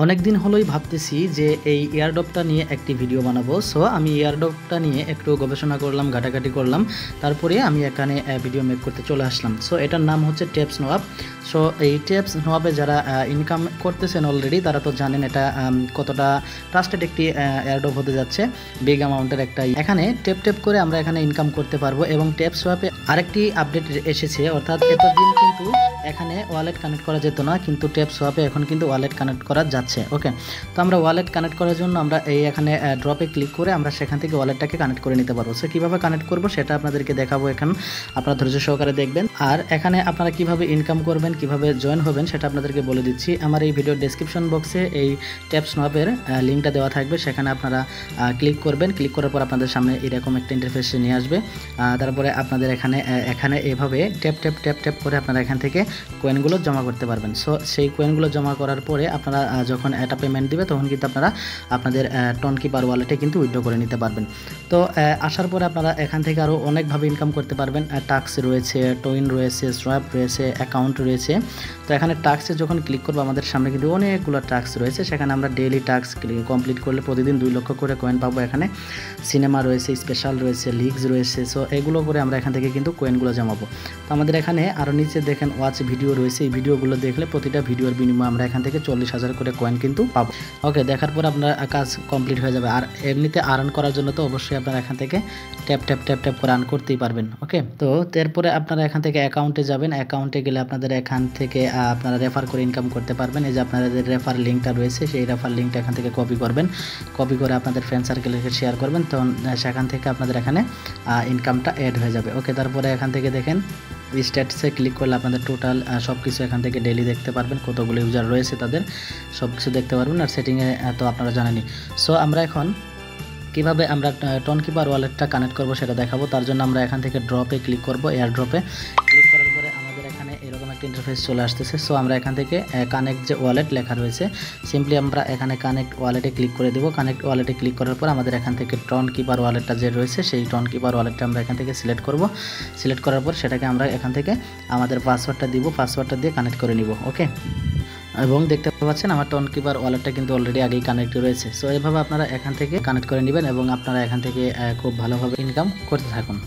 অনেক দিন হলোই ভাবতেছি যে এই এয়ারড্রপটা নিয়ে একটি ভিডিও বানাবো। সো আমি এয়ারড্রপটা নিয়ে একটু গবেষণা করলাম, ঘাটাঘাটি করলাম, তারপরে আমি এখানে ভিডিও মেক করতে চলে আসলাম। সো এটার নাম হচ্ছে টেপস নোয়াব। সো এই টেপস নোয়াবে যারা ইনকাম করতেছেন অলরেডি তারা তো জানেন এটা কতটা ট্রাস্টেড একটি এয়ারড্রপ হতে যাচ্ছে, বিগ অ্যামাউন্টের একটা। এখানে টেপ টেপ করে আমরা এখানে ইনকাম করতে পারবো। এবং টেপস নোয়াবে আরেকটি আপডেট এসেছে, অর্থাৎ এতদিন কিন্তু এখানে ওয়ালেট কানেক্ট করা যেত না, কিন্তু টেপস নোয়াবে এখন কিন্তু ওয়ালেট কানেক্ট করা যাচ্ছে। ওকে, তো আমরা ওয়ালেট কানেক্ট করার জন্য আমরা এই এখানে ড্রপে ক্লিক করে আমরা সেখান থেকে ওয়ালেটটাকে কানেক্ট করে নিতে পারবো। সো কীভাবে কানেক্ট করবো সেটা আপনাদেরকে দেখাবো, এখন আপনারা ধৈর্য সহকারে দেখবেন। আর এখানে আপনারা কিভাবে ইনকাম করবেন, কিভাবে জয়েন হবেন সেটা আপনাদেরকে বলে দিচ্ছি। আমার এই ভিডিওর ডেসক্রিপশন বক্সে এই টেপস নোয়াবের লিঙ্কটা দেওয়া থাকবে, সেখানে আপনারা ক্লিক করবেন। ক্লিক করার পর আপনাদের সামনে এরকম একটা ইন্টারফেসে নিয়ে আসবে। তারপরে আপনাদের এখানে এভাবে ট্যাপ ট্যাপ ট্যাপ ট্যাপ করে আপনারা এখান থেকে কয়েনগুলো জমা করতে পারবেন। সো সেই কয়েনগুলো জমা করার পরে আপনারা যখন এটা পেমেন্ট দিবে তখন কিন্তু আপনারা আপনাদের টনকিপার ওয়ালেটে কিন্তু উইথড্র করে নিতে পারবেন। তো আসার পরে আপনারা এখান থেকে আরও অনেকভাবে ইনকাম করতে পারবেন। টাস্ক রয়েছে, টইন রয়েছে, সোয়াপ রয়েছে, অ্যাকাউন্ট রয়েছে। তো এখানে টাস্কে যখন ক্লিক করবো আমাদের সামনে কিন্তু অনেকগুলো টাস্ক রয়েছে, সেখানে আমরা ডেইলি টাস্ক কমপ্লিট করলে প্রতিদিন 2 লক্ষ করে কয়েন পাবো। এখানে সিনেমা রয়েছে, স্পেশাল রয়েছে, লিগস রয়েছে। সো এগুলো করে আমরা এখান থেকে কিন্তু কয়েনগুলো জমাবো। তো আমাদের এখানে আরও নিচে দেখেন ওয়াচ ভিডিও রয়েছে, এই ভিডিওগুলো দেখলে প্রতিটা ভিডিওর বিনিময়ে আমরা এখান থেকে 40,000 করে কয়েন কিন্তু পাবো। ওকে, দেখার পর আপনার কাজ কমপ্লিট হয়ে যাবে। আর এমনিতে আর্ন করার জন্য তো অবশ্যই আপনারা এখান থেকে ট্যাপ ট্যাপ ট্যাপ ট্যাপ করে আর্ন করতেই পারবেন। ওকে, তো এরপরে আপনারা এখান থেকে অ্যাকাউন্টে যাবেন। অ্যাকাউন্টে গেলে আপনাদের এখান থেকে আপনারা রেফার করে ইনকাম করতে পারবেন। এই যে আপনাদের রেফার লিঙ্কটা রয়েছে, সেই রেফার লিঙ্কটা এখান থেকে কপি করবেন। কপি করে আপনাদের ফ্রেন্ড সার্কেলকে শেয়ার করবেন, তখন সেখান থেকে আপনাদের এখানে ইনকামটা অ্যাড হয়ে যাবে। ওকে, তারপরে এখান থেকে দেখেন স্ট্যাটাসে ক্লিক করলে আপনাদের টোটাল সব কিছু এখান থেকে ডেইলি দেখতে পারবেন, কতগুলো ইউজার রয়েছে তাদের সব কিছু দেখতে পারবেন। আর সেটিংয়ে তো আপনারা জানেনই। সো আমরা এখন কীভাবে আমরা টনকিপার ওয়ালেটটা কানেক্ট করবো সেটা দেখাবো। তার জন্য আমরা এখান থেকে ড্রপে ক্লিক করবো। এয়ার ড্রপে ক্লিক করার পরে আমাদের এখানে এরকম একটা ইন্টারফেস চলে আসতেছে। সো আমরা এখান থেকে কানেক্ট যে ওয়ালেট লেখা রয়েছে, সিম্পলি আমরা এখানে কানেক্ট ওয়ালেটে ক্লিক করে দেবো। কানেক্ট ওয়ালেটে ক্লিক করার পর আমাদের এখান থেকে টনকিপার ওয়ালেটটা যে রয়েছে সেই টনকিপার ওয়ালেটটা আমরা এখান থেকে সিলেক্ট করব। সিলেক্ট করার পর সেটাকে আমরা এখান থেকে আমাদের পাসওয়ার্ডটা দিব, পাসওয়ার্ডটা দিয়ে কানেক্ট করে নিব। ওকে, এবং দেখতে পাচ্ছেন আমার টনকিপার ওয়ালেটটা কিন্তু অলরেডি আগেই কানেক্ট রয়েছে। সো এভাবে আপনারা এখান থেকে কানেক্ট করে নেবেন এবং আপনারা এখান থেকে খুব ভালোভাবে ইনকাম করতে থাকুন।